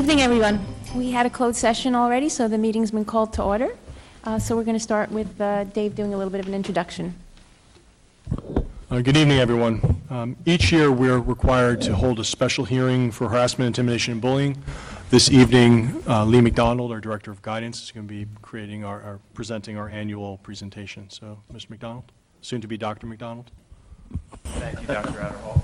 evening, everyone. We had a closed session already, so the meeting's been called to order. So we're going to start with Dave doing a little bit of an introduction. Good evening, everyone. Each year, we're required to hold a special hearing for harassment, intimidation, and bullying. This evening, Lee McDonald, our Director of Guidance, is going to be presenting our annual presentation. So, Mr. McDonald, soon to be Dr. McDonald. Thank you, Dr. Adderhall.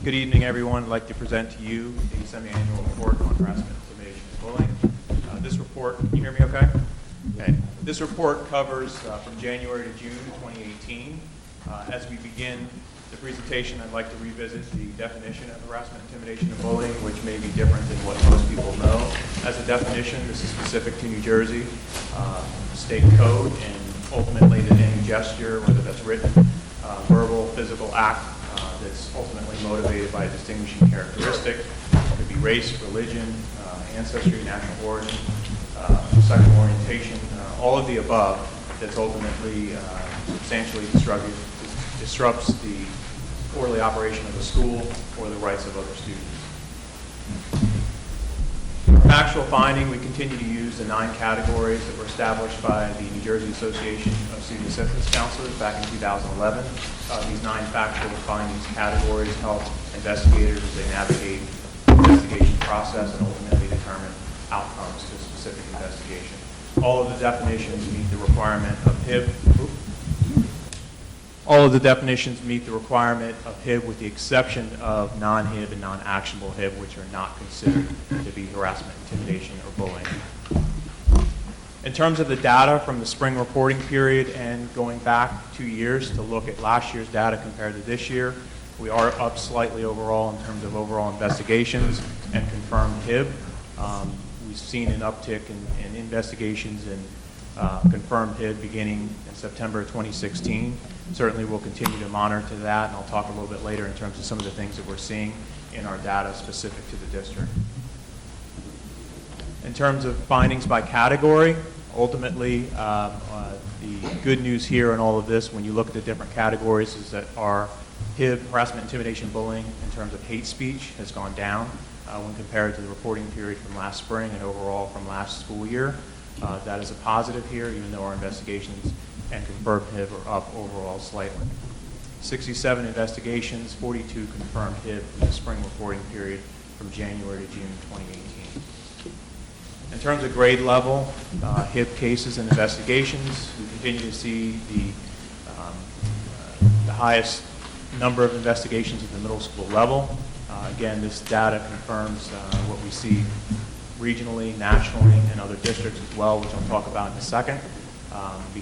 Good evening, everyone. I'd like to present to you the semi-annual report on harassment, intimidation, and bullying. This report, can you hear me okay? Okay. This report covers from January to June 2018. As we begin the presentation, I'd like to revisit the definition of harassment, intimidation, and bullying, which may be different than what most people know. As a definition, this is specific to New Jersey state code, and ultimately that any gesture, whether that's written, verbal, physical act that's ultimately motivated by a distinguishing characteristic. It could be race, religion, ancestry, national origin, sexual orientation, all of the above, that's ultimately substantially disrupts the orderly operation of the school or the rights of other students. For factual finding, we continue to use the 9 categories that were established by the New Jersey Association of Student Assistance Counselors back in 2011. These 9 factual findings categories help investigators as they navigate the investigation process and ultimately determine outcomes to a specific investigation. All of the definitions meet the requirement of HIB. All of the definitions meet the requirement of HIB with the exception of non-HIB and non-actionable HIB, which are not considered to be harassment, intimidation, or bullying. In terms of the data from the spring reporting period and going back 2 years to look at last year's data compared to this year, we are up slightly overall in terms of overall investigations and confirmed HIB. We've seen an uptick in investigations and confirmed HIB beginning in September of 2016. Certainly we'll continue to monitor that, and I'll talk a little bit later in terms of some of the things that we're seeing in our data specific to the district. In terms of findings by category, ultimately the good news here in all of this, when you look at the different categories, is that our HIB, harassment, intimidation, bullying, in terms of hate speech, has gone down when compared to the reporting period from last spring and overall from last school year. That is a positive here, even though our investigations and confirmed HIB are up overall slightly. 67 investigations, 42 confirmed HIB in the spring reporting period from January to June 2018. In terms of grade level, HIB cases and investigations, we continue to see the highest number of investigations at the middle school level. Again, this data confirms what we see regionally, nationally, and other districts as well, which I'll talk about in a second. We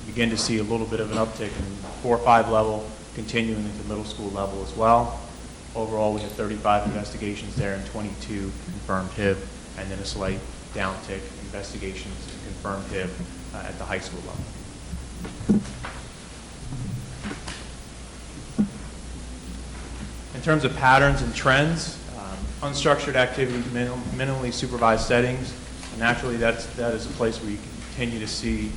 begin to see a little bit of an uptick in 4 or 5 level, continuing into middle school level as well. Overall, we had 35 investigations there and 22 confirmed HIB, and then a slight downtick in investigations and confirmed HIB at the high school level. In terms of patterns and trends, unstructured activities, minimally supervised settings, and naturally that is a place where you continue to see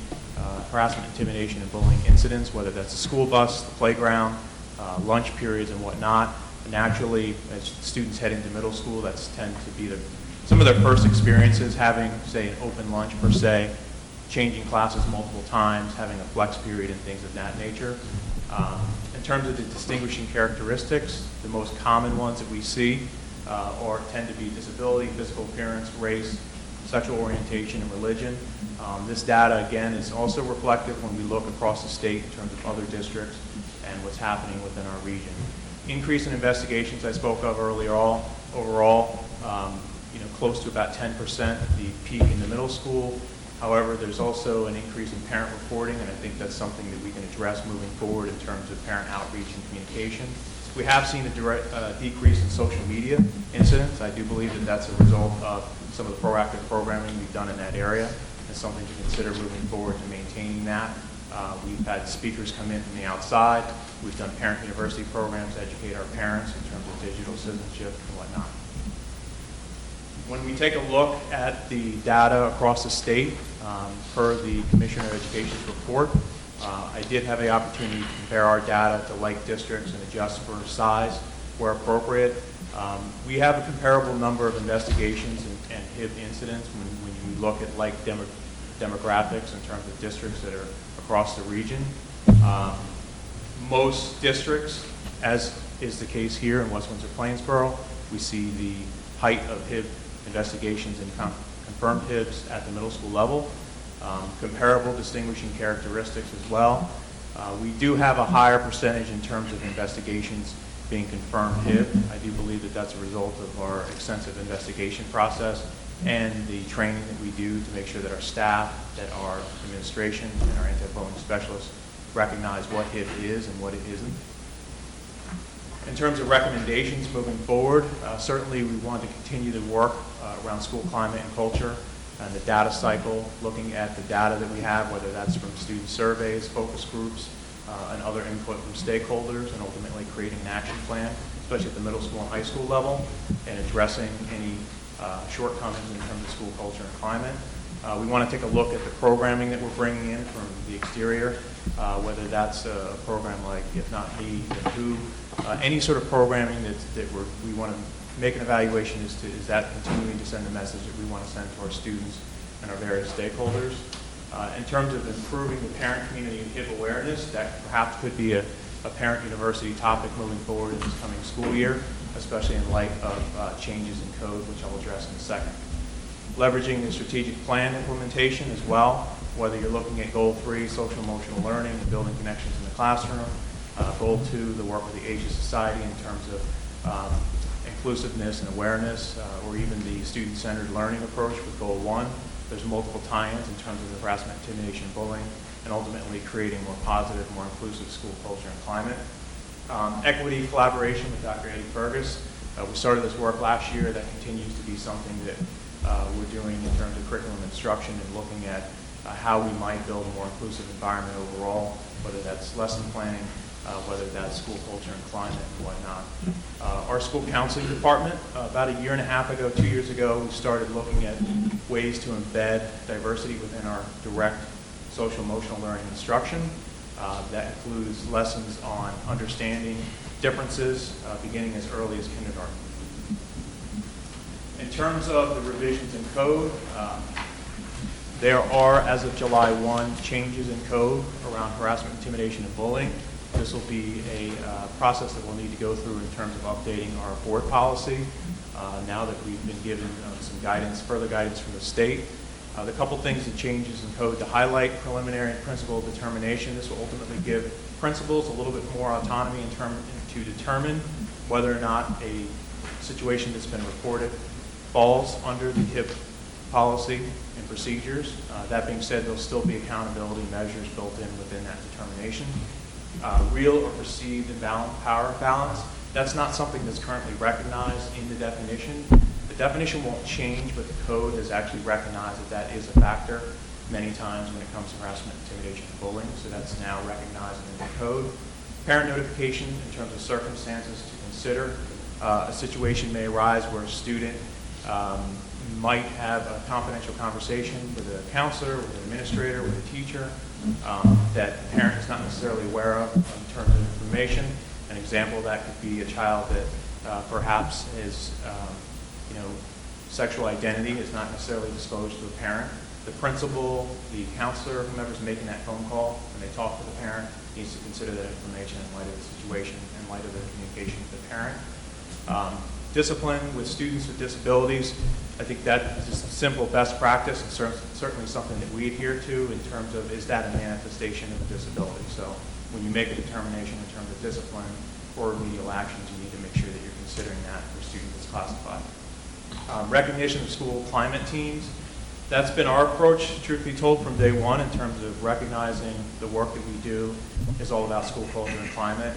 harassment, intimidation, and bullying incidents, whether that's the school bus, the playground, lunch periods, and whatnot. Naturally, as students head into middle school, that's tend to be some of their first experiences, having, say, an open lunch per se, changing classes multiple times, having a flex period, and things of that nature. In terms of the distinguishing characteristics, the most common ones that we see tend to be disability, physical appearance, race, sexual orientation, and religion. This data, again, is also reflective when we look across the state in terms of other districts and what's happening within our region. Increase in investigations I spoke of earlier, overall, close to about 10%, the peak in the middle school. However, there's also an increase in parent reporting, and I think that's something that we can address moving forward in terms of parent outreach and communication. We have seen a decrease in social media incidents. I do believe that that's a result of some of the proactive programming we've done in that area. It's something to consider moving forward to maintaining that. We've had speakers come in from the outside. We've done parent university programs to educate our parents in terms of digital citizenship and whatnot. When we take a look at the data across the state, per the Commissioner of Education's report, I did have the opportunity to compare our data to like districts and adjust for size where appropriate. We have a comparable number of investigations and HIB incidents when you look at like demographics in terms of districts that are across the region. Most districts, as is the case here in West Windsor-Plainsboro, we see the height of HIB investigations and confirmed HIBs at the middle school level. Comparable distinguishing characteristics as well. We do have a higher percentage in terms of investigations being confirmed HIB. I do believe that that's a result of our extensive investigation process and the training that we do to make sure that our staff, that our administration, and our anti-bullying specialists recognize what HIB is and what it isn't. In terms of recommendations moving forward, certainly we want to continue the work around school climate and culture and the data cycle, looking at the data that we have, whether that's from student surveys, focus groups, and other input from stakeholders, and ultimately creating an action plan, especially at the middle school and high school level, and addressing any shortcomings in terms of school culture and climate. We want to take a look at the programming that we're bringing in from the exterior, whether that's a program like If Not Me, Then Who, any sort of programming that we want to make an evaluation as to is that continuing to send the message that we want to send to our students and our various stakeholders. In terms of improving the parent community and HIB awareness, that perhaps could be a parent university topic moving forward in this coming school year, especially in light of changes in code, which I'll address in a second. Leveraging the strategic plan implementation as well, whether you're looking at Goal 3, social emotional learning, and building connections in the classroom, Goal 2, the work with the Asia Society in terms of inclusiveness and awareness, or even the student-centered learning approach with Goal 1. There's multiple tie-ins in terms of the harassment, intimidation, bullying, and ultimately creating more positive, more inclusive school culture and climate. Equity collaboration with Dr. Eddie Fergus. We started this work last year. That continues to be something that we're doing in terms of curriculum instruction and looking at how we might build a more inclusive environment overall, whether that's lesson planning, whether that's school culture and climate and whatnot. Our school counseling department, about a year and a half ago, 2 years ago, we started looking at ways to embed diversity within our direct social emotional learning instruction. That includes lessons on understanding differences beginning as early as kindergarten. In terms of the revisions in code, there are, as of July 1, changes in code around harassment, intimidation, and bullying. This will be a process that we'll need to go through in terms of updating our board policy now that we've been given some guidance, further guidance from the state. The couple things that changes in code to highlight: preliminary and principal determination. This will ultimately give principals a little bit more autonomy to determine whether or not a situation that's been reported falls under the HIB policy and procedures. That being said, there'll still be accountability measures built in within that determination. Real or perceived power balance. That's not something that's currently recognized in the definition. The definition won't change, but the code has actually recognized that that is a factor many times when it comes to harassment, intimidation, and bullying. So that's now recognized in the code. Parent notification in terms of circumstances to consider. A situation may arise where a student might have a confidential conversation with a counselor, with an administrator, with a teacher that the parent is not necessarily aware of in terms of information. An example of that could be a child that perhaps is, sexual identity is not necessarily disclosed to a parent. The principal, the counselor, whomever's making that phone call, when they talk to the parent, needs to consider that information in light of the situation, in light of the communication with the parent. Discipline with students with disabilities. I think that is just a simple best practice and certainly something that we adhere to in terms of, is that a manifestation of a disability? So when you make a determination in terms of discipline or remedial actions, you need to make sure that you're considering that for a student that's classified. Recognition of school climate teams. That's been our approach, truth be told, from day one in terms of recognizing the work that we do is all about school culture and climate.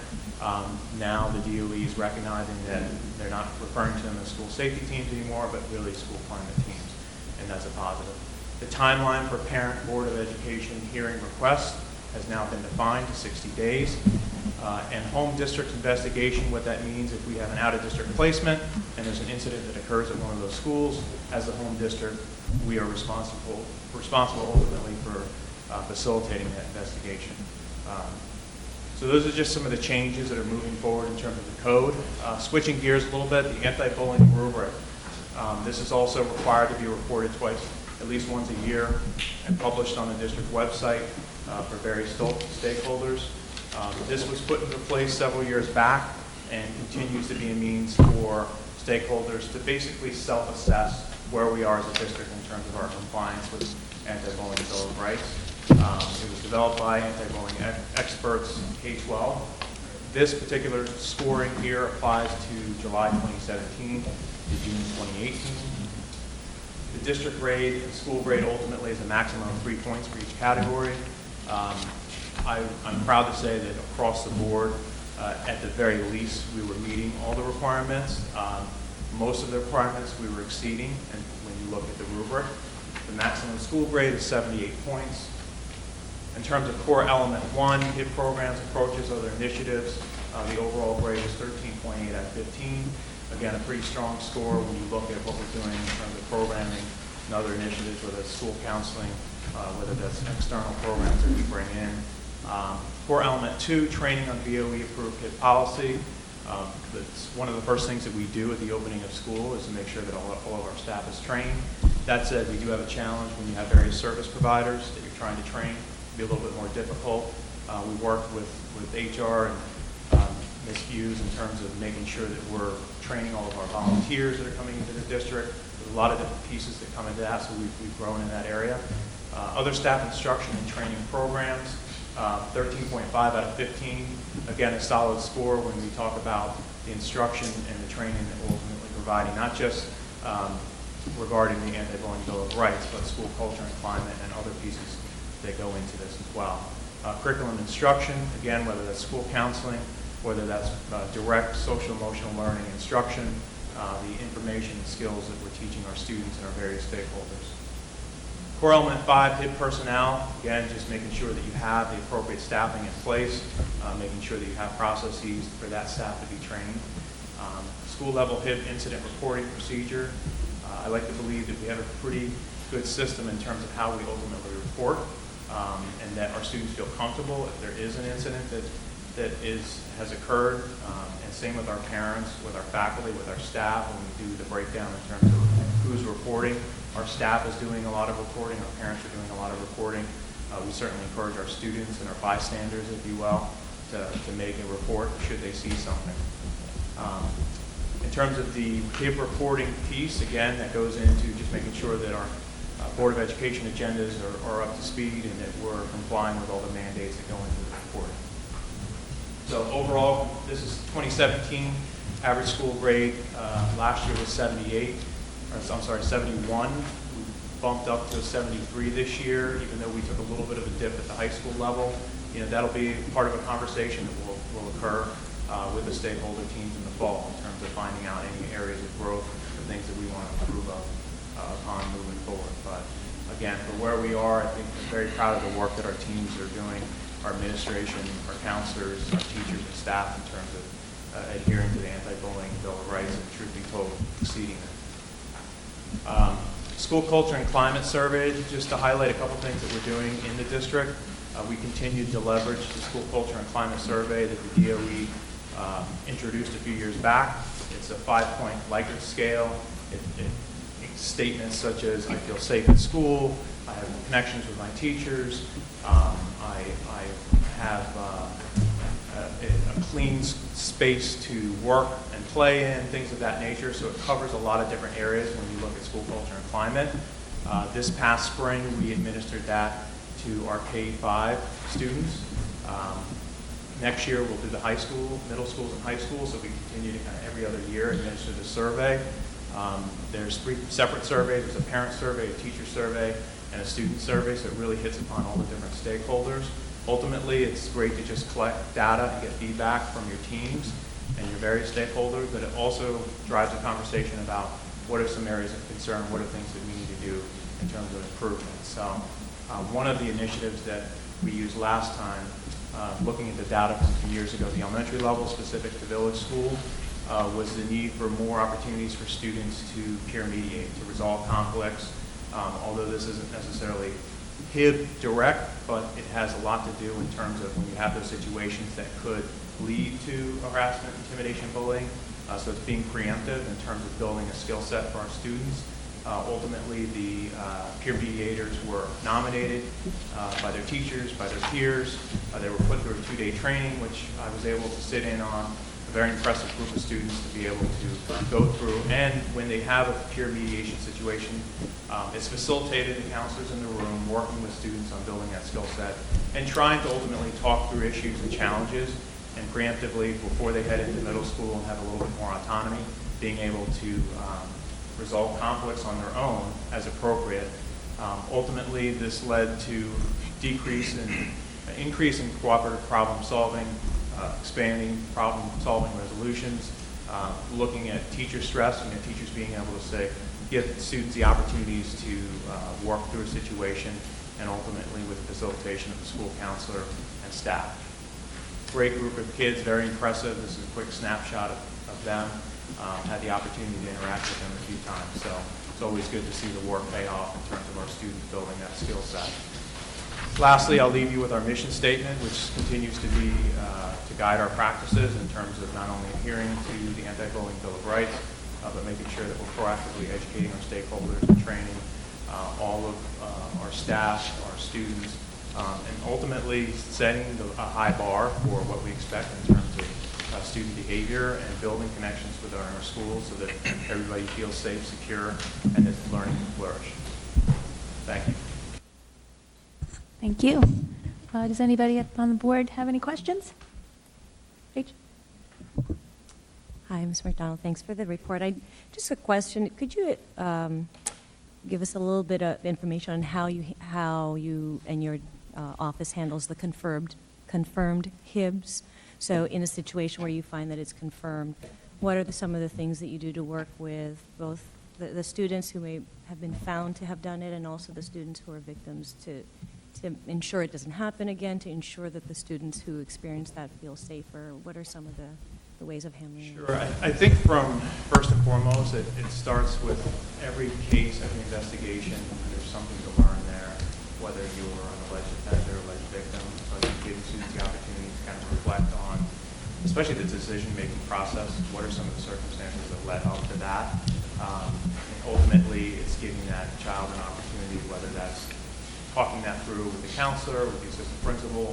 Now the DOE is recognizing that they're not referring to them as school safety teams anymore, but really school climate teams, and that's a positive. The timeline for Parent Board of Education hearing requests has now been defined to 60 days. And home district investigation, what that means if we have an out-of-district placement and there's an incident that occurs at one of those schools, as the home district, we are responsible ultimately for facilitating that investigation. So those are just some of the changes that are moving forward in terms of the code. Switching gears a little bit, the anti-bullying rubric. This is also required to be reported twice, at least once a year, and published on the district website for various stakeholders. This was put into place several years back and continues to be a means for stakeholders to basically self-assess where we are as a district in terms of our compliance with anti-bullying Bill of Rights. It was developed by anti-bullying experts in K-12. This particular scoring here applies to July 2017 to June 2018. The district grade and school grade ultimately is a maximum of 3 points for each category. I'm proud to say that across the board, at the very least, we were meeting all the requirements. Most of the requirements we were exceeding, and when you look at the rubric, the maximum school grade is 78 points. In terms of core element 1, HIP programs, approaches, other initiatives, the overall grade is 13.8 out of 15. Again, a pretty strong score when you look at what we're doing in terms of programming and other initiatives, whether it's school counseling, whether that's external programs that we bring in. Core element 2, training on BOE approved HIP policy. That's one of the first things that we do at the opening of school is to make sure that all of our staff is trained. That said, we do have a challenge when you have various service providers that you're trying to train. Be a little bit more difficult. We work with HR and Ms. Hughes in terms of making sure that we're training all of our volunteers that are coming into the district. There's a lot of different pieces that come into that, so we've grown in that area. Other staff instruction and training programs, 13.5 out of 15. Again, a solid score when we talk about the instruction and the training that we're ultimately providing, not just regarding the anti-bullying Bill of Rights, but school culture and climate and other pieces that go into this as well. Curriculum instruction, again, whether that's school counseling, whether that's direct social emotional learning instruction, the information and skills that we're teaching our students and our various stakeholders. Core element 5, HIP personnel, again, just making sure that you have the appropriate staffing in place, making sure that you have processes for that staff to be trained. School level HIP incident reporting procedure. I like to believe that we have a pretty good system in terms of how we ultimately report, and that our students feel comfortable if there is an incident that has occurred, and same with our parents, with our faculty, with our staff, when we do the breakdown in terms of who's reporting. Our staff is doing a lot of reporting, our parents are doing a lot of reporting. We certainly encourage our students and our bystanders, if you will, to make a report should they see something. In terms of the HIP reporting piece, again, that goes into just making sure that our Board of Education agendas are up to speed and that we're complying with all the mandates that go into the reporting. So overall, this is 2017, average school grade last year was 71. We bumped up to 73 this year, even though we took a little bit of a dip at the high school level. You know, that'll be part of a conversation that will occur with the stakeholder teams in the fall in terms of finding out any areas of growth or things that we want to improve upon moving forward. But again, for where we are, I think I'm very proud of the work that our teams are doing, our administration, our counselors, our teachers and staff in terms of adhering to the anti-bullying Bill of Rights and, truth be told, exceeding it. School culture and climate survey, just to highlight a couple things that we're doing in the district. We continue to leverage the school culture and climate survey that the DOE introduced a few years back. It's a 5-point Likert scale. It statements such as, I feel safe at school, I have connections with my teachers, I have a clean space to work and play in, things of that nature. So it covers a lot of different areas when you look at school culture and climate. This past spring, we administered that to our K-5 students. Next year, we'll do the high school, middle schools and high schools, so we continue to kind of every other year administer the survey. There's 3 separate surveys. There's a parent survey, a teacher survey, and a student survey, so it really hits upon all the different stakeholders. Ultimately, it's great to just collect data and get feedback from your teams and your various stakeholders, but it also drives a conversation about what are some areas of concern, what are things that we need to do in terms of improvement. So one of the initiatives that we used last time, looking at the data from some years ago, the elementary level specific to village school, was the need for more opportunities for students to peer mediate, to resolve conflicts. Although this isn't necessarily HIB direct, but it has a lot to do in terms of when you have those situations that could lead to harassment, intimidation, bullying. So it's being preemptive in terms of building a skill set for our students. Ultimately, the peer mediators were nominated by their teachers, by their peers. They were put through a 2-day training, which I was able to sit in on. A very impressive group of students to be able to go through. And when they have a peer mediation situation, it's facilitated the counselors in the room working with students on building that skill set and trying to ultimately talk through issues and challenges, and preemptively, before they head into middle school and have a little bit more autonomy, being able to resolve conflicts on their own as appropriate. Ultimately, this led to increase in cooperative problem solving, expanding problem solving resolutions, looking at teacher stress, and teachers being able to say, give students the opportunities to work through a situation, and ultimately with the facilitation of the school counselor and staff. Great group of kids, very impressive. This is a quick snapshot of them. Had the opportunity to interact with them a few times, so it's always good to see the work pay off in terms of our students building that skill set. Lastly, I'll leave you with our mission statement, which continues to be to guide our practices in terms of not only adhering to the Anti-Bullying Bill of Rights, but making sure that we're proactively educating our stakeholders and training all of our staff, our students, and ultimately setting a high bar for what we expect in terms of student behavior and building connections with our schools so that everybody feels safe, secure, and that learning can flourish. Thank you. Thank you. Does anybody on the board have any questions? Rach? Hi, Ms. McDonald. Thanks for the report. Just a question. Could you give us a little bit of information on how you and your office handles the confirmed HIBs? So in a situation where you find that it's confirmed, what are some of the things that you do to work with both the students who may have been found to have done it and also the students who are victims to ensure it doesn't happen again, to ensure that the students who experience that feel safer? What are some of the ways of handling it? Sure. I think from first and foremost, it starts with every case, every investigation. There's something to learn there, whether you're an alleged offender, alleged victim. So I think giving students the opportunity to kind of reflect on, especially the decision-making process, what are some of the circumstances that led up to that. And ultimately, it's giving that child an opportunity, whether that's talking that through with the counselor, with the assistant principal,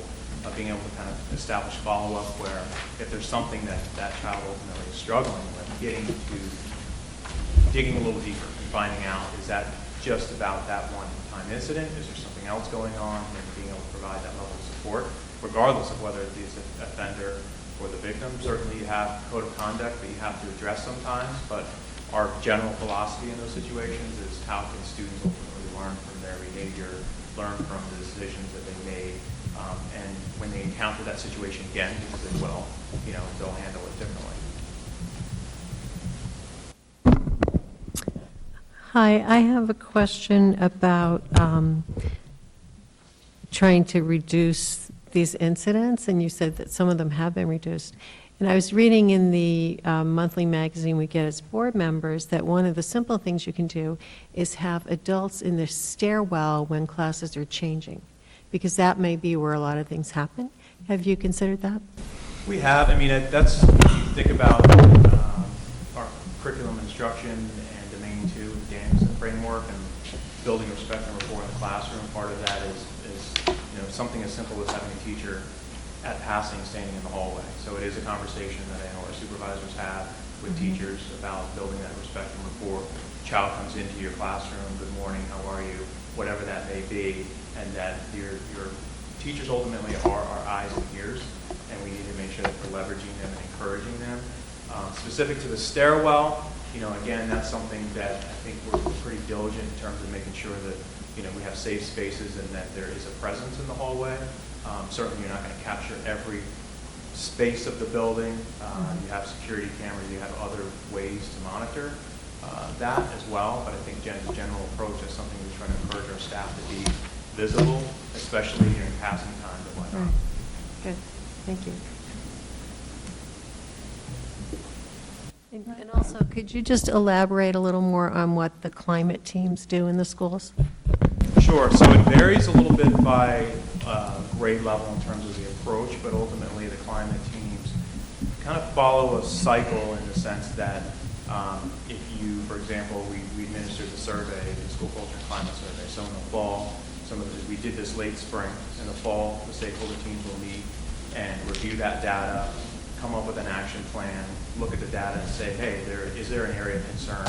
being able to kind of establish follow-up where if there's something that child ultimately is struggling with, digging a little deeper and finding out, is that just about that one-time incident? Is there something else going on? And being able to provide that level of support, regardless of whether it's the offender or the victim. Certainly you have code of conduct that you have to address sometimes, but our general philosophy in those situations is how can students ultimately learn from their behavior, learn from the decisions that they made, and when they encounter that situation again, because they will, they'll handle it differently. Hi, I have a question about trying to reduce these incidents, and you said that some of them have been reduced. And I was reading in the monthly magazine we get as board members that one of the simple things you can do is have adults in the stairwell when classes are changing, because that may be where a lot of things happen. Have you considered that? We have. I mean, that's, if you think about our curriculum instruction and Domain 2, Danielson framework, and building respect and rapport in the classroom, part of that is something as simple as having a teacher at passing standing in the hallway. So it is a conversation that I know our supervisors have with teachers about building that respect and rapport. Child comes into your classroom, good morning, how are you, whatever that may be, and that your teachers ultimately are our eyes and ears, and we need to make sure that we're leveraging them and encouraging them. Specific to the stairwell, again, that's something that I think we're pretty diligent in terms of making sure that we have safe spaces and that there is a presence in the hallway. Certainly you're not going to capture every space of the building. You have security cameras, you have other ways to monitor that as well, but I think Jen's general approach is something we're trying to encourage our staff to be visible, especially during passing times and whatnot. Right. Good. Thank you. And also, could you just elaborate a little more on what the climate teams do in the schools? Sure. So it varies a little bit by grade level in terms of the approach, but ultimately the climate teams kind of follow a cycle in the sense that if you, for example, we administered the survey, the school culture and climate survey. So in the fall, we did this late spring. In the fall, the stakeholder teams will meet and review that data, come up with an action plan, look at the data and say, hey, is there an area of concern?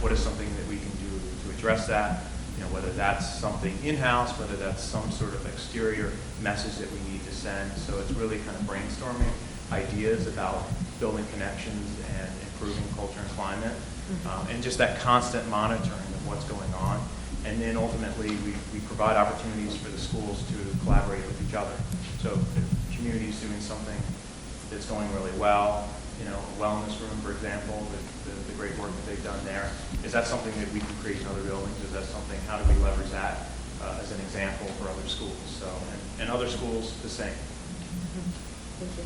What is something that we can do to address that? You know, whether that's something in-house, whether that's some sort of exterior message that we need to send. So it's really kind of brainstorming ideas about building connections and improving culture and climate, and just that constant monitoring of what's going on. And then ultimately, we provide opportunities for the schools to collaborate with each other. So if the community is doing something that's going really well, you know, a wellness room, for example, the great work that they've done there, is that something that we can create in other buildings? Is that something, how do we leverage that as an example for other schools? So, and other schools, the same. Thank you.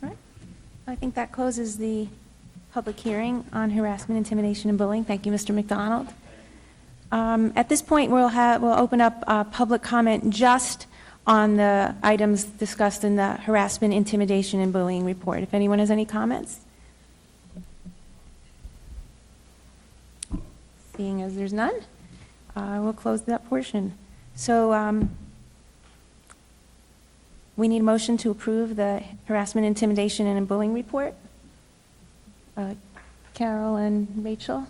All right. I think that closes the public hearing on harassment, intimidation, and bullying. Thank you, Mr. McDonald. At this point, we'll open up public comment just on the items discussed in the harassment, intimidation, and bullying report. If anyone has any comments? Seeing as there's none, we'll close that portion. So we need a motion to approve the harassment, intimidation, and bullying report. Carol and Rachel?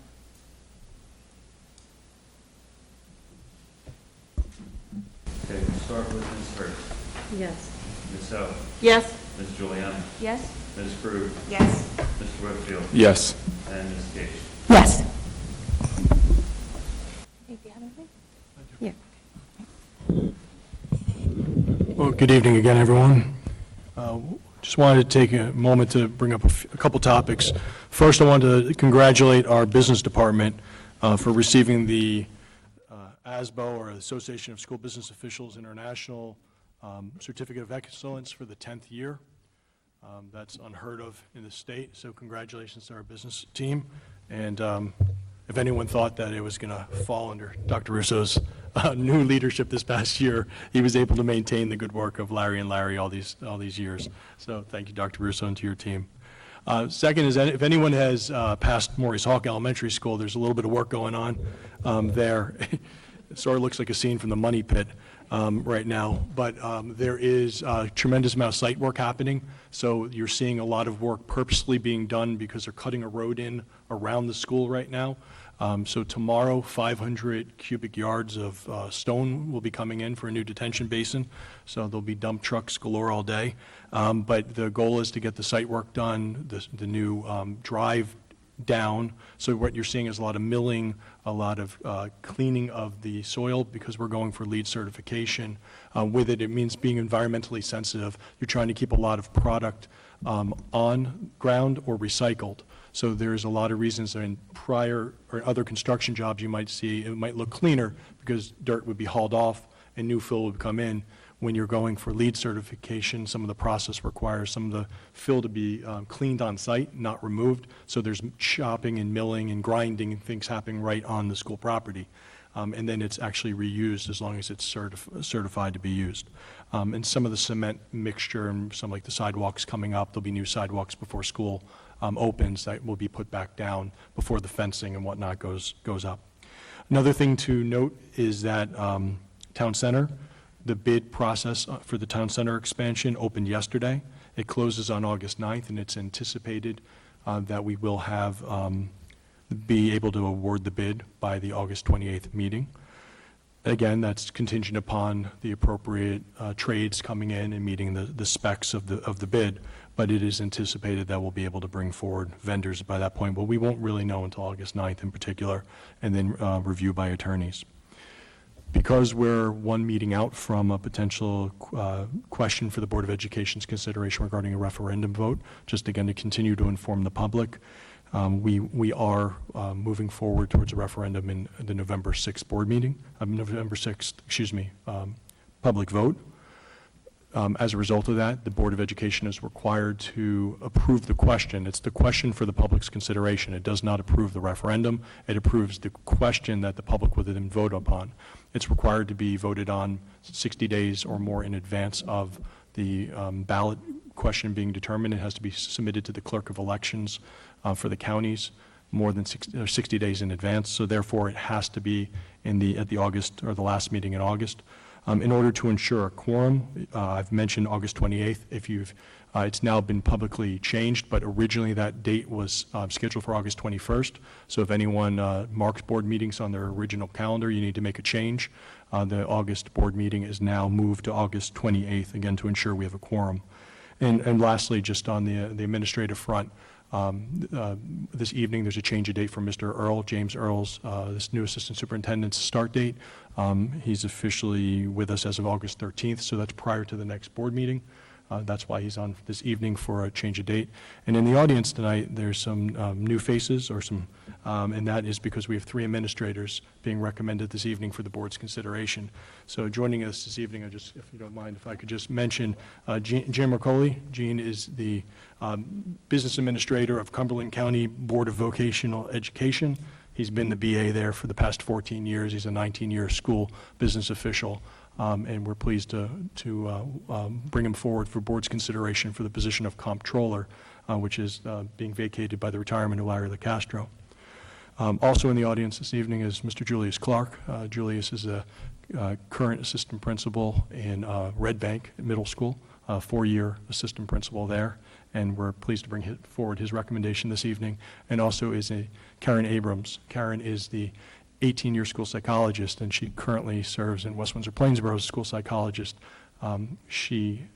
Okay, we'll start with Ms. Hurst. Yes. Ms. O. Yes. Ms. Giuliani. Yes. Ms. Krug. Yes. Mr. Whitfield. Yes. And Ms. Gage. Yes. Yeah. Well, good evening again, everyone. Just wanted to take a moment to bring up a couple topics. First, I wanted to congratulate our business department for receiving the ASBO, or Association of School Business Officials International Certificate of Excellence for the 10th year. That's unheard of in the state, so congratulations to our business team. And if anyone thought that it was going to fall under Dr. Russo's new leadership this past year, he was able to maintain the good work of Larry and Larry all these years. So thank you, Dr. Russo, and to your team. Second is that if anyone has passed Maurice Hawk Elementary School, there's a little bit of work going on there. It sort of looks like a scene from the Money Pit right now, but there is a tremendous amount of site work happening. So you're seeing a lot of work purposely being done because they're cutting a road in around the school right now. So tomorrow, 500 cubic yards of stone will be coming in for a new detention basin. So there'll be dump trucks galore all day. But the goal is to get the site work done, the new drive down. So what you're seeing is a lot of milling, a lot of cleaning of the soil because we're going for LEED certification. With it, it means being environmentally sensitive. You're trying to keep a lot of product on ground or recycled. So there's a lot of reasons that in prior or other construction jobs you might see it might look cleaner because dirt would be hauled off and new fill would come in. When you're going for LEED certification, some of the process requires some of the fill to be cleaned on site, not removed. So there's chopping and milling and grinding and things happening right on the school property. And then it's actually reused as long as it's certified to be used. And some of the cement mixture and some like the sidewalks coming up, there'll be new sidewalks before school opens that will be put back down before the fencing and whatnot goes up. Another thing to note is that Town Center, the bid process for the Town Center expansion opened yesterday. It closes on August 9th, and it's anticipated that we will have be able to award the bid by the August 28th meeting. Again, that's contingent upon the appropriate trades coming in and meeting the specs of the bid, but it is anticipated that we'll be able to bring forward vendors by that point, but we won't really know until August 9th in particular, and then review by attorneys. Because we're one meeting out from a potential question for the Board of Education's consideration regarding a referendum vote, just again to continue to inform the public, we are moving forward towards a referendum in the November 6th board meeting, public vote. As a result of that, the Board of Education is required to approve the question. It's the question for the public's consideration. It does not approve the referendum. It approves the question that the public will then vote upon. It's required to be voted on 60 days or more in advance of the ballot question being determined. It has to be submitted to the Clerk of Elections for the counties more than 60 days in advance. So therefore, it has to be at the August or the last meeting in August. In order to ensure a quorum, I've mentioned August 28th. It's now been publicly changed, but originally that date was scheduled for August 21st. So if anyone marks board meetings on their original calendar, you need to make a change. The August board meeting is now moved to August 28th, again, to ensure we have a quorum. And lastly, just on the administrative front, this evening, there's a change of date for Mr. Earl, James Earl's, this new assistant superintendent's start date. He's officially with us as of August 13th, so that's prior to the next board meeting. That's why he's on this evening for a change of date. And in the audience tonight, there's some new faces, and that is because we have 3 administrators being recommended this evening for the board's consideration. So joining us this evening, if you don't mind, if I could just mention Jean Mercoli. Jean is the business administrator of Cumberland County Board of Vocational Education. He's been the BA there for the past 14 years. He's a 19-year school business official. And we're pleased to bring him forward for board's consideration for the position of comptroller, which is being vacated by the retirement of Larry LaCastro. Also in the audience this evening is Mr. Julius Clark. Julius is a current assistant principal in Red Bank Middle School, 4-year assistant principal there, and we're pleased to bring forward his recommendation this evening. And also is Karen Abrams. Karen is the 18-year school psychologist, and she currently serves in West Windsor-Plainsboro as a school psychologist. She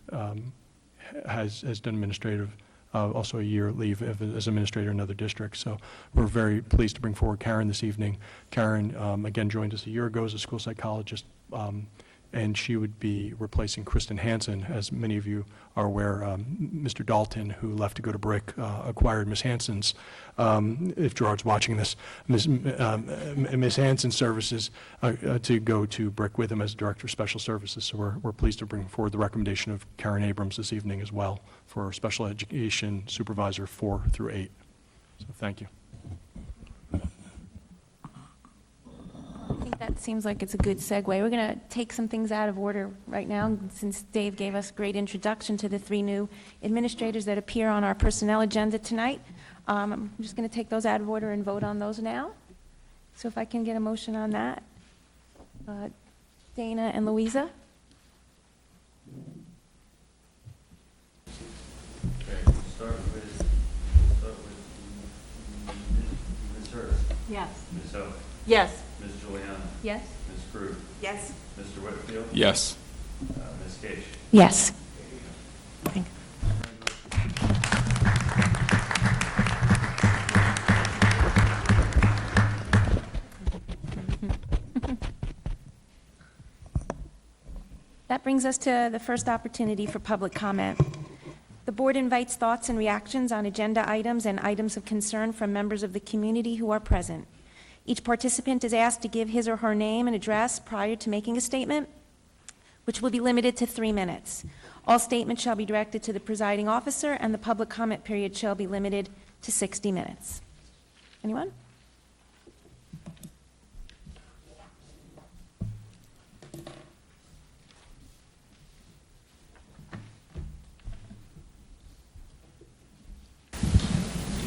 has done administrative, also a year leave as administrator in another district. So we're very pleased to bring forward Karen this evening. Karen, again, joined us a year ago as a school psychologist, and she would be replacing Kristen Hansen. As many of you are aware, Mr. Dalton, who left to go to Brick, acquired Ms. Hansen's, if Gerard's watching this, Ms. Hansen's services to go to Brick with him as Director of Special Services. So we're pleased to bring forward the recommendation of Karen Abrams this evening as well for Special Education Supervisor 4 through 8. So thank you. I think that seems like it's a good segue. We're going to take some things out of order right now, since Dave gave us a great introduction to the 3 new administrators that appear on our personnel agenda tonight. I'm just going to take those out of order and vote on those now. So if I can get a motion on that. Dana and Louisa? Okay, we'll start with Ms. Hurst, Yes. Ms. Oak, Yes. Ms. Juliana, Yes. Ms. Crew, Yes. Mr. Whitfield, Yes. Ms. Gage. Yes. Thank That brings us to the first opportunity for public comment. The board invites thoughts and reactions on agenda items and items of concern from members of the community who are present. Each participant is asked to give his or her name and address prior to making a statement, which will be limited to 3 minutes. All statements shall be directed to the presiding officer, and the public comment period shall be limited to 60 minutes. Anyone?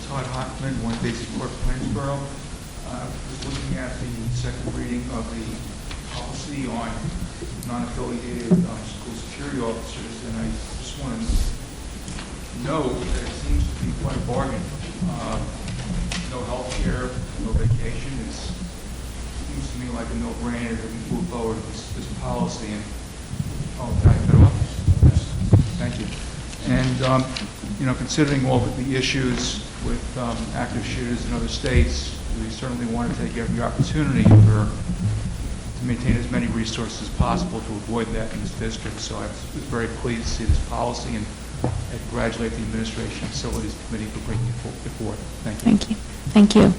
Todd Hockman, 1 Basic Court, Plainsboro. Was looking at the second reading of the policy on non-affiliated school security officers, and I just want to note that it seems to be quite a bargain. No health care, no vacation. It seems to me like a no-brainer to move forward with this policy. And can I cut off? Yes. Thank you. And considering all of the issues with active shooters in other states, we certainly want to take every opportunity to maintain as many resources as possible to avoid that in this district. So I was very pleased to see this policy, and I congratulate the Administration and Facilities Committee for bringing it forward. Thank you. Thank you. Thank you.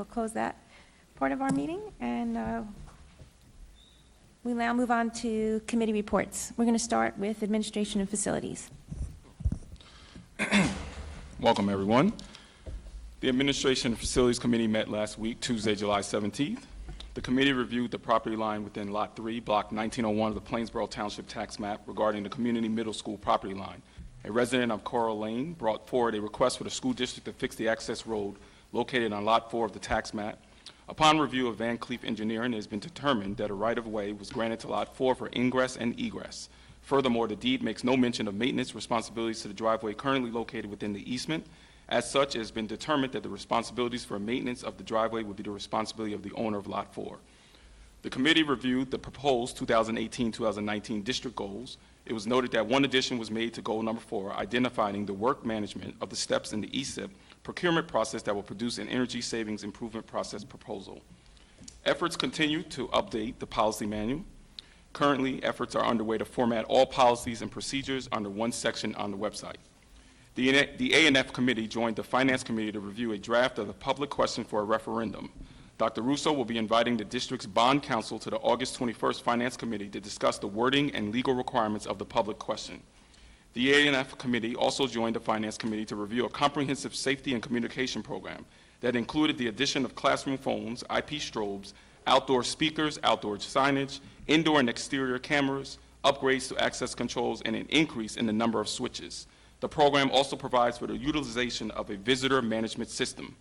close that part of our meeting, and we now move on to committee reports. We're going to start with Administration and Facilities. Welcome, everyone. The Administration and Facilities Committee met last week, Tuesday, July 17th. The committee reviewed the property line within Lot 3, Block 1901 of the Plainsboro Township Tax Map regarding the community middle school property line. A resident of Coral Lane brought forward a request for the school district to fix the access road located on Lot 4 of the tax map. Upon review of Van Cleef Engineering, it has been determined that a right-of-way was granted to Lot 4 for ingress and egress. Furthermore, the deed makes no mention of maintenance responsibilities to the driveway currently located within the easement. As such, it has been determined that the responsibilities for maintenance of the driveway would be the responsibility of the owner of Lot 4. The committee reviewed the proposed 2018-2019 district goals. It was noted that one addition was made to goal number 4, identifying the work management of the steps in the ESIP procurement process that will produce an energy savings improvement process proposal. Efforts continue to update the policy manual. Currently, efforts are underway to format all policies and procedures under one section on the website. The A&F committee joined the Finance Committee to review a draft of the public question for a referendum. Dr. Russo will be inviting the district's bond counsel to the August 21st Finance Committee to discuss the wording and legal requirements of the public question. The A&F committee also joined the Finance Committee to review a comprehensive safety and communication program that included the addition of classroom phones, IP strobes, outdoor speakers, outdoor signage, indoor and exterior cameras, upgrades to access controls, and an increase in the number of switches. The program also provides for the utilization of a visitor management system.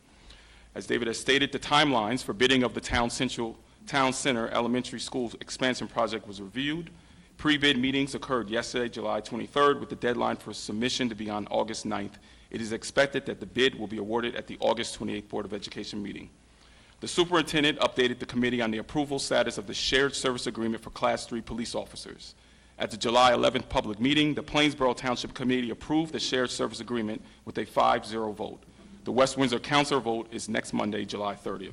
As David has stated, the timelines for bidding of the Town Center Elementary School expansion project was reviewed. Pre-bid meetings occurred yesterday, July 23rd, with the deadline for submission to be on August 9th. It is expected that the bid will be awarded at the August 28th Board of Education meeting. The superintendent updated the committee on the approval status of the shared service agreement for Class 3 police officers. At the July 11th public meeting, the Plainsboro Township Committee approved the shared service agreement with a 5-0 vote. The West Windsor Council vote is next Monday, July 30th.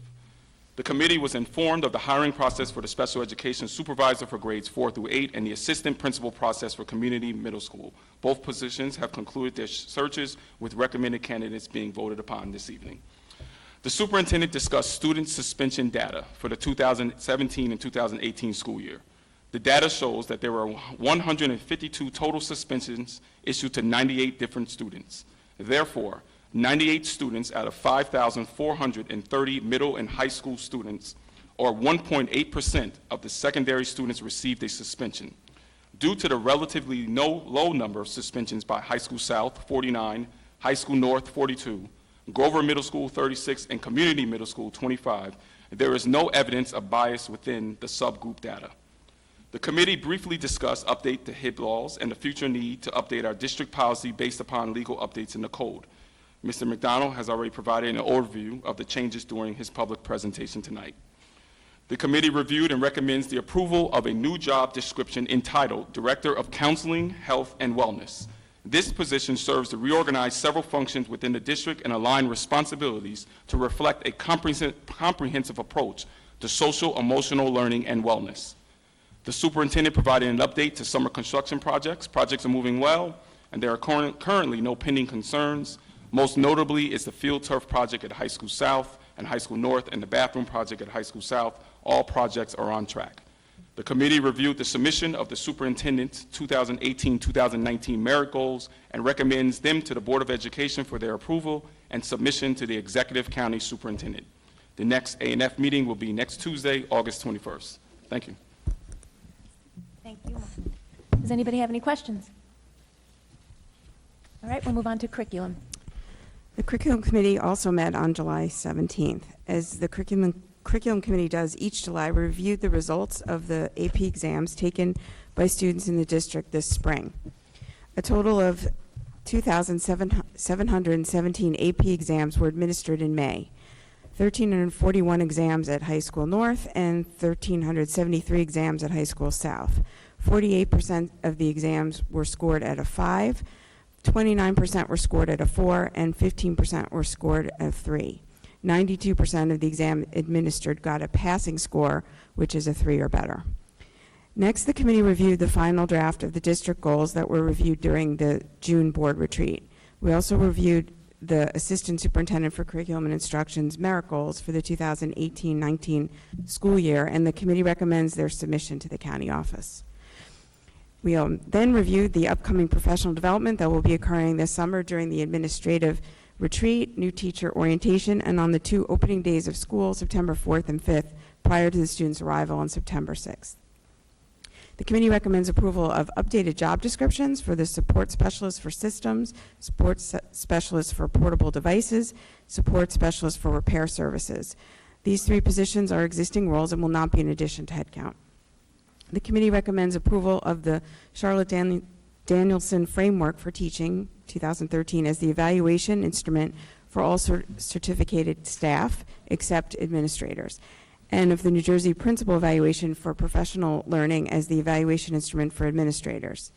The committee was informed of the hiring process for the special education supervisor for grades 4 through 8 and the assistant principal process for community middle school. Both positions have concluded their searches, with recommended candidates being voted upon this evening. The superintendent discussed student suspension data for the 2017 and 2018 school year. The data shows that there were 152 total suspensions issued to 98 different students. Therefore, 98 students out of 5,430 middle and high school students, or 1.8% of the secondary students, received a suspension. Due to the relatively low number of suspensions by High School South, 49, High School North, 42, Grover Middle School, 36, and Community Middle School, 25, there is no evidence of bias within the subgroup data. The committee briefly discussed update the HIB laws and the future need to update our district policy based upon legal updates in the code. Mr. McDonald has already provided an overview of the changes during his public presentation tonight. The committee reviewed and recommends the approval of a new job description entitled Director of Counseling, Health, and Wellness. This position serves to reorganize several functions within the district and align responsibilities to reflect a comprehensive approach to social, emotional learning and wellness. The superintendent provided an update to summer construction projects. Projects are moving well, and there are currently no pending concerns. Most notably is the field turf project at High School South and High School North, and the bathroom project at High School South. All projects are on track. The committee reviewed the submission of the superintendent's 2018-2019 merit goals and recommends them to the Board of Education for their approval and submission to the Executive County Superintendent. The next A&F meeting will be next Tuesday, August 21st. Thank you. Thank you. Does anybody have any questions? All right, we'll move on to curriculum. The Curriculum Committee also met on July 17th. As the Curriculum Committee does each July, we reviewed the results of the AP exams taken by students in the district this spring. A total of 2,717 AP exams were administered in May. 1,341 exams at High School North and 1,373 exams at High School South. 48% of the exams were scored at a 5, 29% were scored at a 4, and 15% were scored at a 3. 92% of the exam administered got a passing score, which is a 3 or better. Next, the committee reviewed the final draft of the district goals that were reviewed during the June board retreat. We also reviewed the Assistant Superintendent for Curriculum and Instruction's merit goals for the 2018-19 school year, and the committee recommends their submission to the county office. We then reviewed the upcoming professional development that will be occurring this summer during the administrative retreat, new teacher orientation, and on the 2 opening days of school, September 4th and 5th, prior to the students' arrival on September 6th. The committee recommends approval of updated job descriptions for the support specialist for systems, support specialist for portable devices, support specialist for repair services. These 3 positions are existing roles and will not be in addition to headcount. The committee recommends approval of the Charlotte Danielson Framework for Teaching 2013 as the evaluation instrument for all certificated staff except administrators, and of the New Jersey Principal Evaluation for Professional Learning as the evaluation instrument for administrators.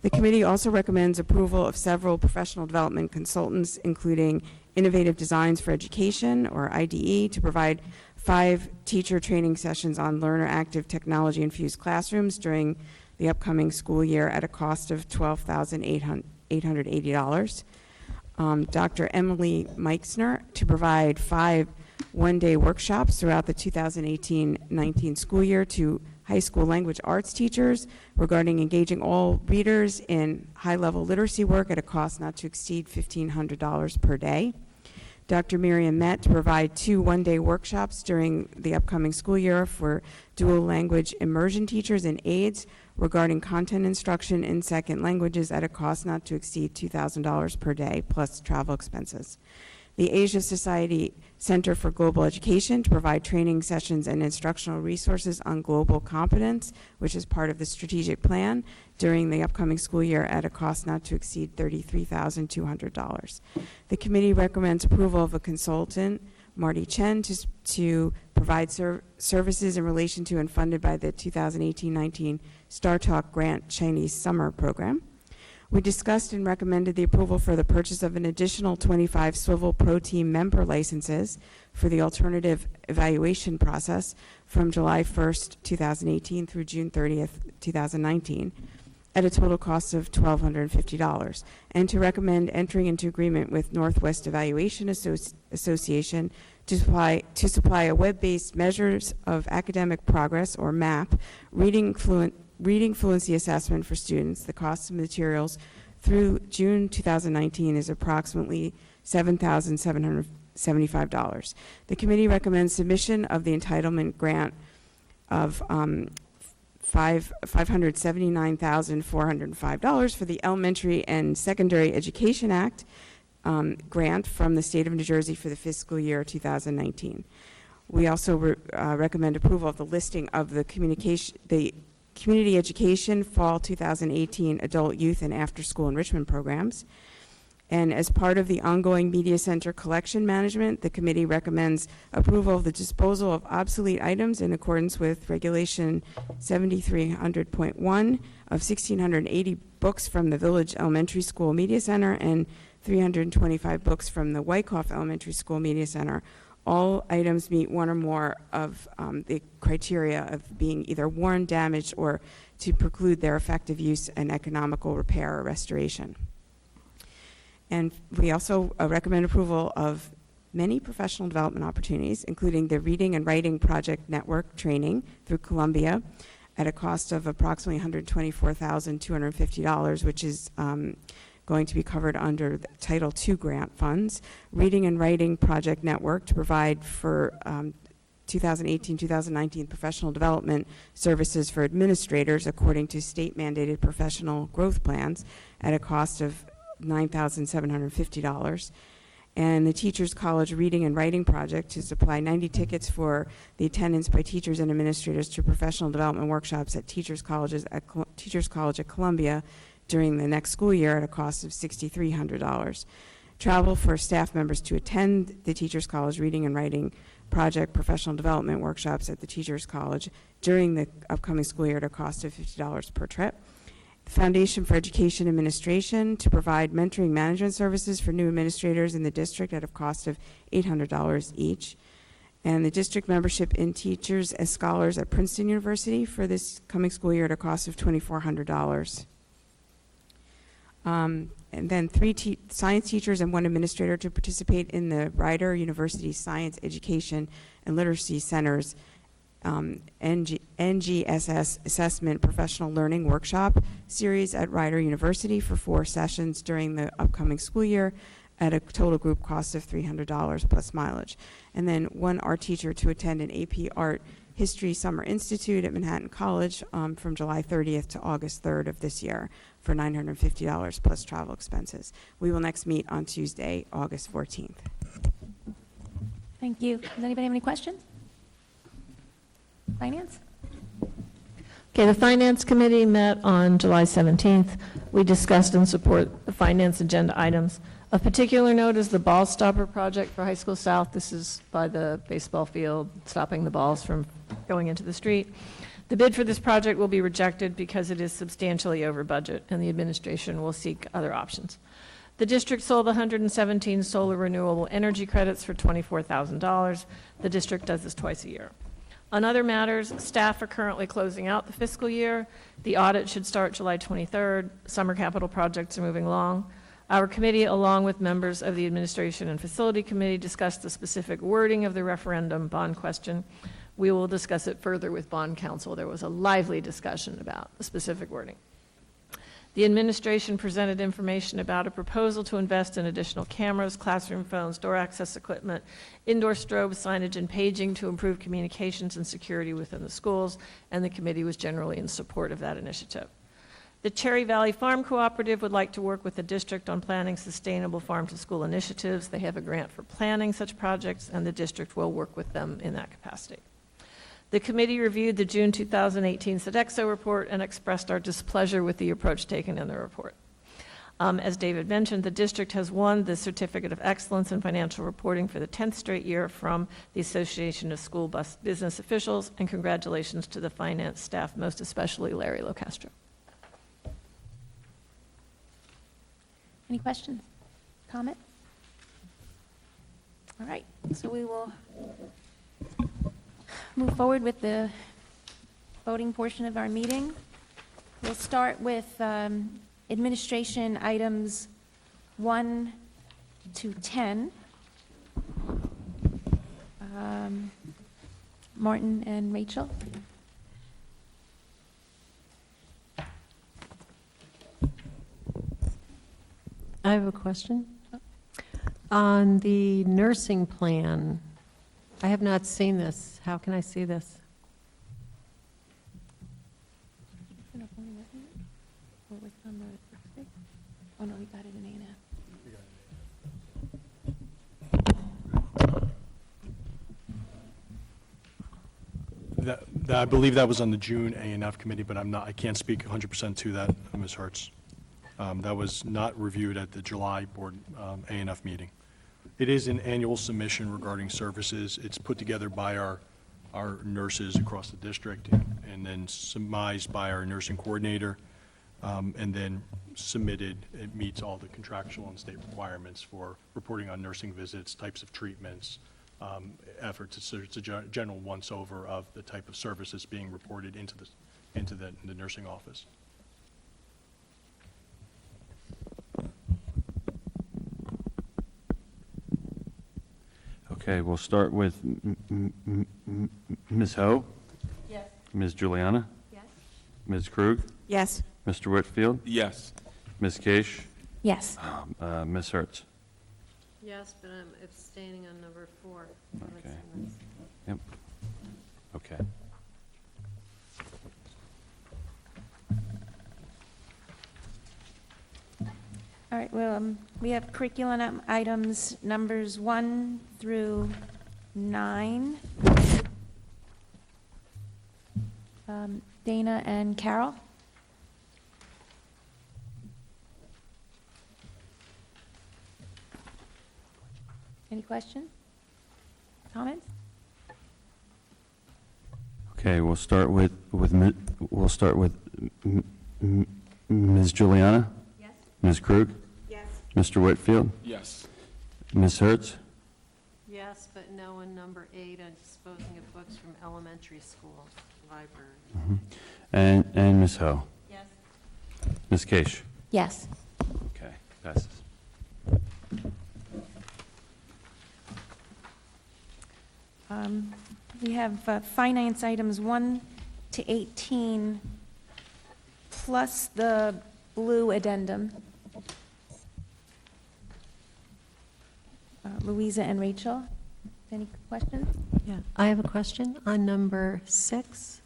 The committee also recommends approval of several professional development consultants, including Innovative Designs for Education, or IDE, to provide 5 teacher training sessions on learner-active technology-infused classrooms during the upcoming school year at a cost of $12,880. Dr. Emily Meixner to provide 5 one-day workshops throughout the 2018-19 school year to high school language arts teachers regarding engaging all readers in high-level literacy work at a cost not to exceed $1,500 per day. Dr. Miriam Met to provide 2 one-day workshops during the upcoming school year for dual language immersion teachers and aides regarding content instruction in second languages at a cost not to exceed $2,000 per day, plus travel expenses. The Asia Society Center for Global Education to provide training sessions and instructional resources on global competence, which is part of the strategic plan, during the upcoming school year at a cost not to exceed $33,200. The committee recommends approval of a consultant, Marty Chen, to provide services in relation to and funded by the 2018-19 Star Talk Grant Chinese Summer Program. We discussed and recommended the approval for the purchase of an additional 25 Swivel Pro Team member licenses for the alternative evaluation process from July 1st, 2018 through June 30th, 2019 at a total cost of $1,250, and to recommend entering into agreement with Northwest Evaluation Association to supply a web-based measures of academic progress, or MAP, reading fluency assessment for students. The cost of materials through June 2019 is approximately $7,775. The committee recommends submission of the entitlement grant of $579,405 for the Elementary and Secondary Education Act grant from the state of New Jersey for the fiscal year 2019. We also recommend approval of the listing of the Community Education Fall 2018 Adult, Youth, and After-School Enrichment Programs. And as part of the ongoing Media Center collection management, the committee recommends approval of the disposal of obsolete items in accordance with Regulation 7300.1 of 1,680 books from the Village Elementary School Media Center and 325 books from the Wyckoff Elementary School Media Center. All items meet one or more of the criteria of being either worn, damaged, or to preclude their effective use and economical repair or restoration. And we also recommend approval of many professional development opportunities, including the Reading and Writing Project Network training through Columbia at a cost of approximately $124,250, which is going to be covered under the Title II grant funds. Reading and Writing Project Network to provide for 2018-2019 professional development services for administrators according to state-mandated professional growth plans at a cost of $9,750. And the Teachers College Reading and Writing Project to supply 90 tickets for the attendance by teachers and administrators to professional development workshops at Teachers College at Columbia during the next school year at a cost of $6,300. Travel for staff members to attend the Teachers College Reading and Writing Project professional development workshops at the Teachers College during the upcoming school year at a cost of $50 per trip. The Foundation for Education Administration to provide mentoring management services for new administrators in the district at a cost of $800 each. And the district membership in teachers as scholars at Princeton University for this coming school year at a cost of $2,400. And then 3 science teachers and 1 administrator to participate in the Rider University Science Education and Literacy Center's NGSS Assessment Professional Learning Workshop series at Rider University for 4 sessions during the upcoming school year at a total group cost of $300 plus mileage. And then 1 art teacher to attend an AP Art History Summer Institute at Manhattan College from July 30th to August 3rd of this year for $950 plus travel expenses. We will next meet on Tuesday, August 14th. Thank you. Does anybody have any questions? Finance? Okay, the Finance Committee met on July 17th. We discussed and support the finance agenda items. Of particular note is the Ball Stopper project for High School South. This is by the baseball field, stopping the balls from going into the street. The bid for this project will be rejected because it is substantially over budget, and the administration will seek other options. The district sold 117 solar renewable energy credits for $24,000. The district does this twice a year. On other matters, staff are currently closing out the fiscal year. The audit should start July 23rd. Summer capital projects are moving along. Our committee, along with members of the Administration and Facility Committee, discussed the specific wording of the referendum bond question. We will discuss it further with bond counsel. There was a lively discussion about the specific wording. The administration presented information about a proposal to invest in additional cameras, classroom phones, door access equipment, indoor strobe signage, and paging to improve communications and security within the schools, and the committee was generally in support of that initiative. The Cherry Valley Farm Cooperative would like to work with the district on planning sustainable farm-to-school initiatives. They have a grant for planning such projects, and the district will work with them in that capacity. The committee reviewed the June 2018 Sodexo report and expressed our displeasure with the approach taken in the report. As David mentioned, the district has won the Certificate of Excellence in Financial Reporting for the 10th straight year from the Association of School Business Officials, and congratulations to the finance staff, most especially Larry Locastro. Any questions? Comment? All right, so we will move forward with the voting portion of our meeting. We'll start with administration items 1 to 10. Martin and Rachel. I have a question. On the nursing plan, I have not seen this. How can I see this? Oh, no, we got it in A&F. I believe that was on the June A&F committee, but I can't speak 100% to that, Ms. Hertz. That was not reviewed at the July board A&F meeting. It is an annual submission regarding services. It's put together by our nurses across the district and then surmised by our nursing coordinator, and then submitted. It meets all the contractual and state requirements for reporting on nursing visits, types of treatments, efforts. It's a general once-over of the type of services being reported into the nursing office. Okay, we'll start with Ms. Ho. Yes. Ms. Juliana. Yes. Ms. Krug. Yes. Mr. Whitfield. Yes. Ms. Case. Yes. Ms. Hertz. Yes, but I'm abstaining on number 4. Okay. Yep. Okay. All right, well, we have curriculum items numbers 1 through 9. Dana and Carol. Any questions? Comments? Okay, we'll start with Ms. Juliana. Yes. Ms. Krug. Yes. Mr. Whitfield. Yes. Ms. Hertz. Yes, but no on number 8 on disposing of books from elementary school library. And Ms. Ho. Yes. Ms. Case. Yes. Okay, Passes. We have finance items 1 to 18, plus the blue addendum. Louisa and Rachel, any questions? Yeah, I have a question on number 6.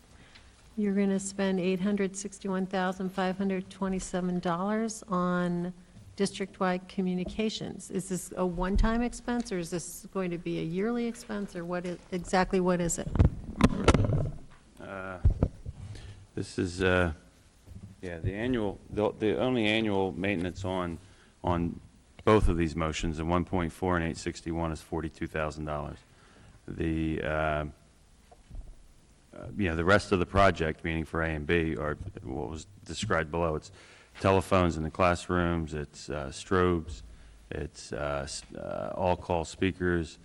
You're going to spend $861,527 on district-wide communications. Is this a one-time expense, or is this going to be a yearly expense, or exactly what is it? This is, the only annual maintenance on both of these motions, the 1.4 and 861, is $42,000. The rest of the project, meaning for A and B, are what was described below. It's telephones in the classrooms, it's strobes, it's all-call speakers,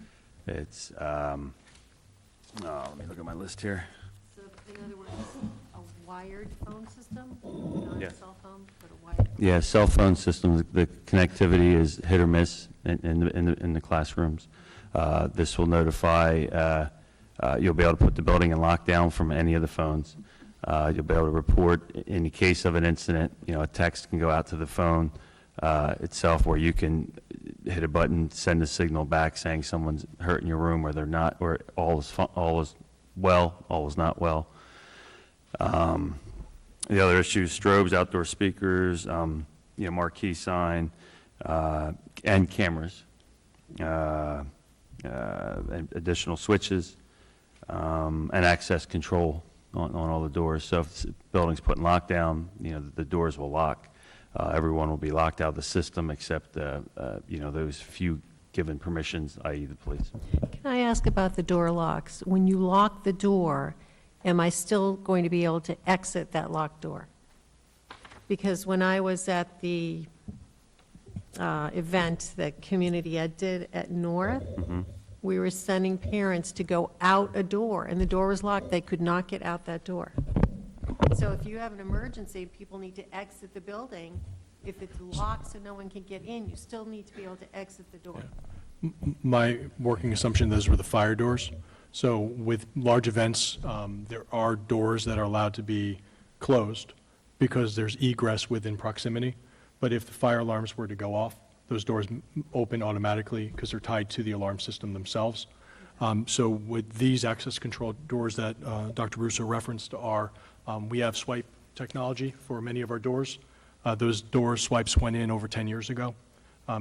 it's, let me look at my list here. So, in other words, a wired phone system, not Yeah. a cell phone, but a wired? Yeah, cell phone systems, the connectivity is hit or miss in the classrooms. This will notify, you'll be able to put the building in lockdown from any of the phones. You'll be able to report in the case of an incident, a text can go out to the phone itself where you can hit a button, send a signal back saying someone's hurt in your room or they're not, or all is well, all is not well. The other issues, strobes, outdoor speakers, marquee sign, and cameras, and additional switches, and access control on all the doors. So if the building's put in lockdown, the doors will lock. Everyone will be locked out of the system except, those few given permissions, i.e. the police. Can I ask about the door locks? When you lock the door, am I still going to be able to exit that locked door? Because when I was at the event that Community Ed did at North, we were sending parents to go out a door, and the door was locked. They could not get out that door. So if you have an emergency, people need to exit the building. If it's locked so no one can get in, you still need to be able to exit the door. My working assumption, those were the fire doors. So with large events, there are doors that are allowed to be closed because there's egress within proximity. But if the fire alarms were to go off, those doors open automatically because they're tied to the alarm system themselves. So with these access control doors that Dr. Russo referenced we have swipe technology for many of our doors. Those door swipes went in over 10 years ago.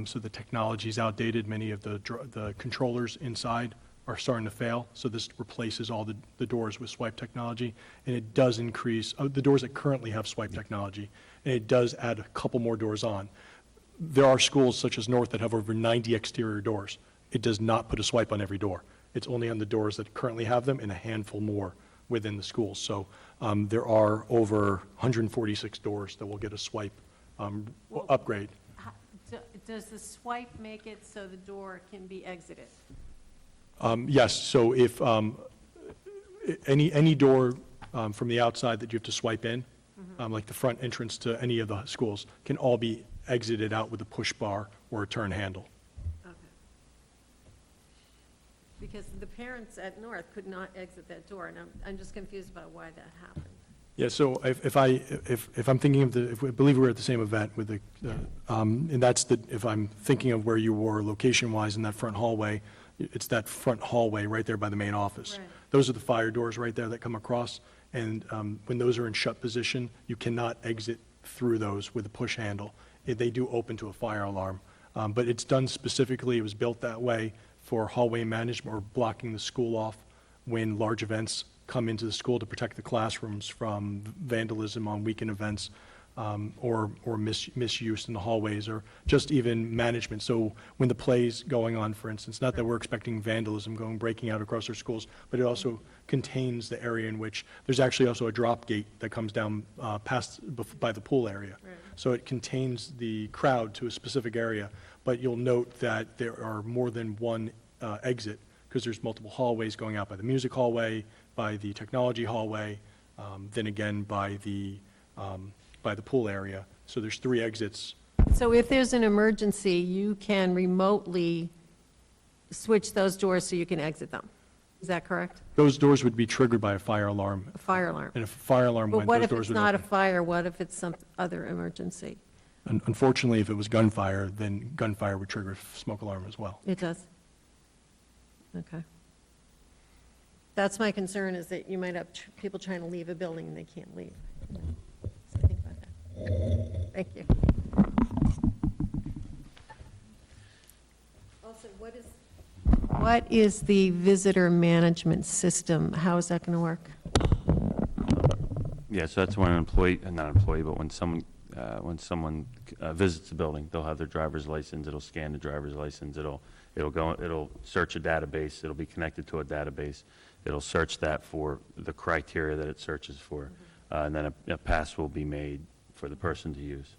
So the technology is outdated. Many of the controllers inside are starting to fail. So this replaces all the doors with swipe technology. And it does increase the doors that currently have swipe technology. And it does add a couple more doors on. There are schools such as North that have over 90 exterior doors. It does not put a swipe on every door. It's only on the doors that currently have them and a handful more within the schools. So there are over 146 doors that will get a swipe upgrade. Does the swipe make it so the door can be exited? Yes, so if any door from the outside that you have to swipe in, like the front entrance to any of the schools, can all be exited out with a push bar or a turn handle. Okay. Because the parents at North could not exit that door, and I'm just confused about why that happened. Yeah, so if I'm thinking of I believe we were at the same event with the, and that's if I'm thinking of where you were location-wise in that front hallway, it's that front hallway right there by the main office. Right. Those are the fire doors right there that come across, and when those are in shut position, you cannot exit through those with a push handle. They do open to a fire alarm, but it's done specifically, it was built that way for hallway management or blocking the school off when large events come into the school to protect the classrooms from vandalism on weekend events or misuse in the hallways or just even management. So when the play's going on, for instance, not that we're expecting vandalism breaking out across our schools, but it also contains the area in which there's actually also a drop gate that comes down by the pool area. Right. So it contains the crowd to a specific area, but you'll note that there are more than one exit because there's multiple hallways going out by the music hallway, by the technology hallway, then again by the pool area. So there's 3 exits So if there's an emergency, you can remotely switch those doors so you can exit them. Is that correct? Those doors would be triggered by a fire alarm, A fire alarm. and if a fire alarm But went, what those if doors it's would not a open. fire? What if it's some other emergency? Unfortunately, if it was gunfire, then gunfire would trigger a smoke alarm as well. It does? Okay. That's my concern, is that you might have people trying to leave a building and they can't leave. So think about that. Thank you. Also, what is the visitor management system? How is that going to work? Yeah, so that's when an employee, not employee, but when someone visits the building, they'll have their driver's license, it'll scan the driver's license, it'll search a database, it'll be connected to a database, it'll search that for the criteria that it searches for, and then a pass will be made for the person to use.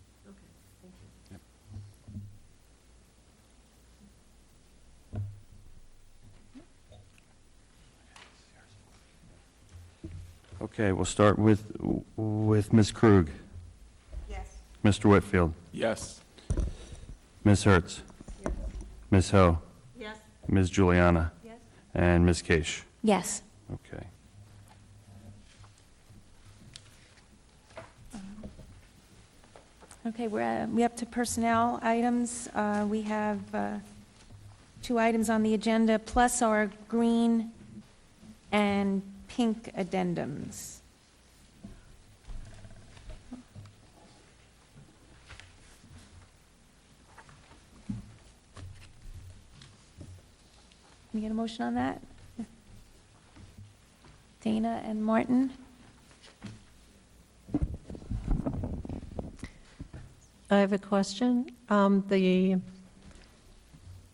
Okay, we'll start with Ms. Krug. Yes. Mr. Whitfield. Yes. Ms. Hertz. Ms. Ho. Yes. Ms. Juliana. Yes. And Ms. Case. Yes. Okay. Okay, we up to personnel items. We have 2 items on the agenda, plus our green and pink addendums. Can we get a motion on that? Dana and Martin? I have a question. The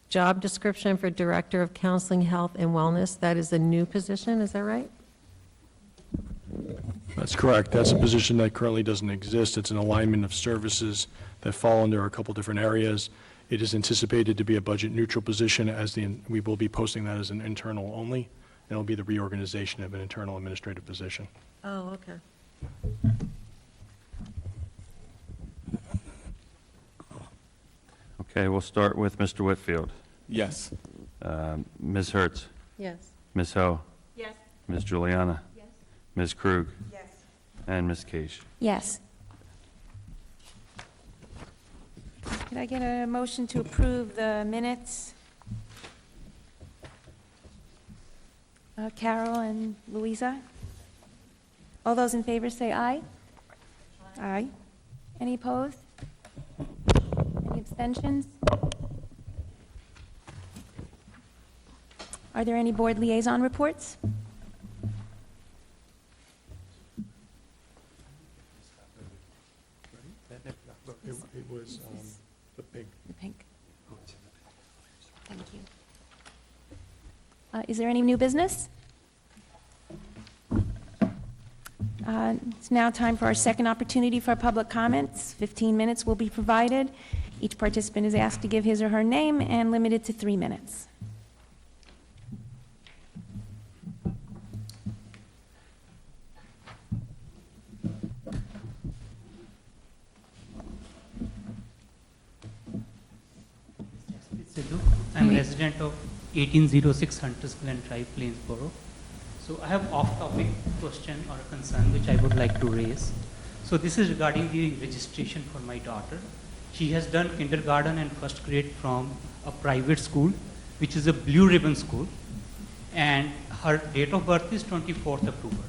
job description for Director of Counseling, Health, and Wellness, that is a new position, is that right? That's correct. That's a position that currently doesn't exist. It's an alignment of services that fall under a couple different areas. It is anticipated to be a budget-neutral position, we will be posting that as an internal only, and it'll be the reorganization of an internal administrative position. Oh, okay. Okay, we'll start with Mr. Whitfield. Yes. Ms. Hertz. Yes. Ms. Ho. Yes. Ms. Juliana. Yes. Ms. Krug. Yes. And Ms. Case. Yes. Could I get a motion to approve the minutes? Carol and Louisa? All those in favor say aye. Aye. Any opposed? Any abstentions? Are there any board liaison reports? It was the pink. The pink. Thank you. Is there any new business? It's now time for our second opportunity for public comments. 15 minutes will be provided. Each participant is asked to give his or her name and limited to 3 minutes. I'm a resident of 1806 Hunters Glen Drive, Plainsboro. So I have off-topic question or a concern which I would like to raise. So this is regarding the registration for my daughter. She has done kindergarten and first grade from a private school, which is a blue ribbon school, and her date of birth is 24th October.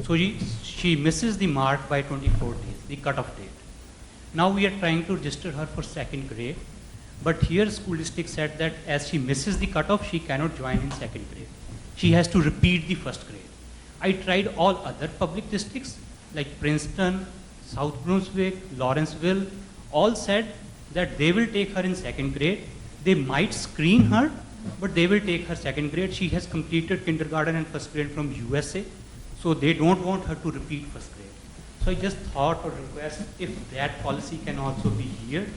So she misses the mark by 24 days, the cutoff date. Now we are trying to register her for second grade, but here school district said that as she misses the cutoff, she cannot join in second grade. She has to repeat the first grade. I tried all other public districts like Princeton, South Brunswick, Lawrenceville, all said that they will take her in second grade. They might screen her, but they will take her second grade. She has completed kindergarten and first grade from USA, so they don't want her to repeat first grade. So I just thought or request if that policy can also be here,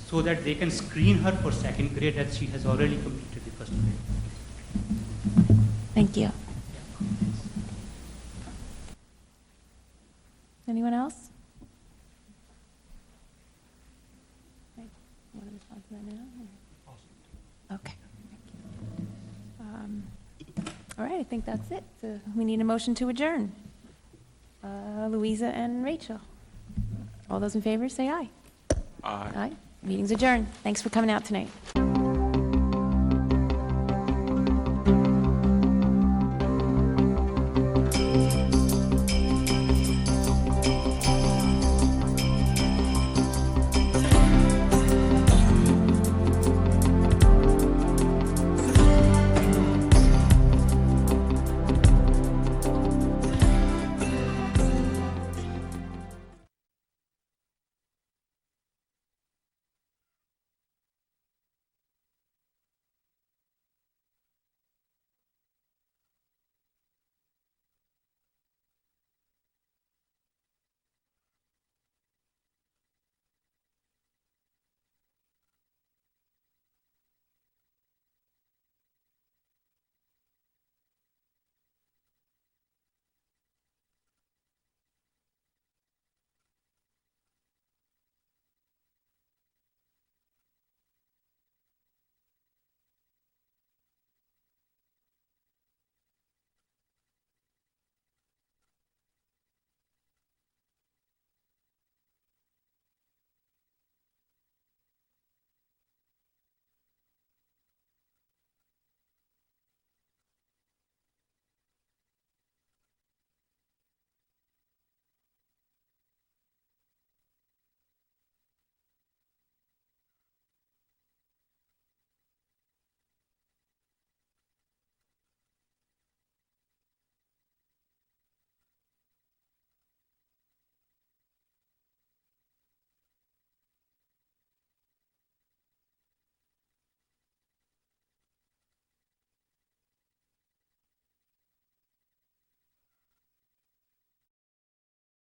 so that they can screen her for second grade as she has already completed the first grade. Thank you. Anyone else? that now? Okay. All right, I think that's it. So we need a motion to adjourn. Louisa and Rachel. All those in favor, say aye. Aye. Aye. Meeting's adjourned. Thanks for coming out tonight.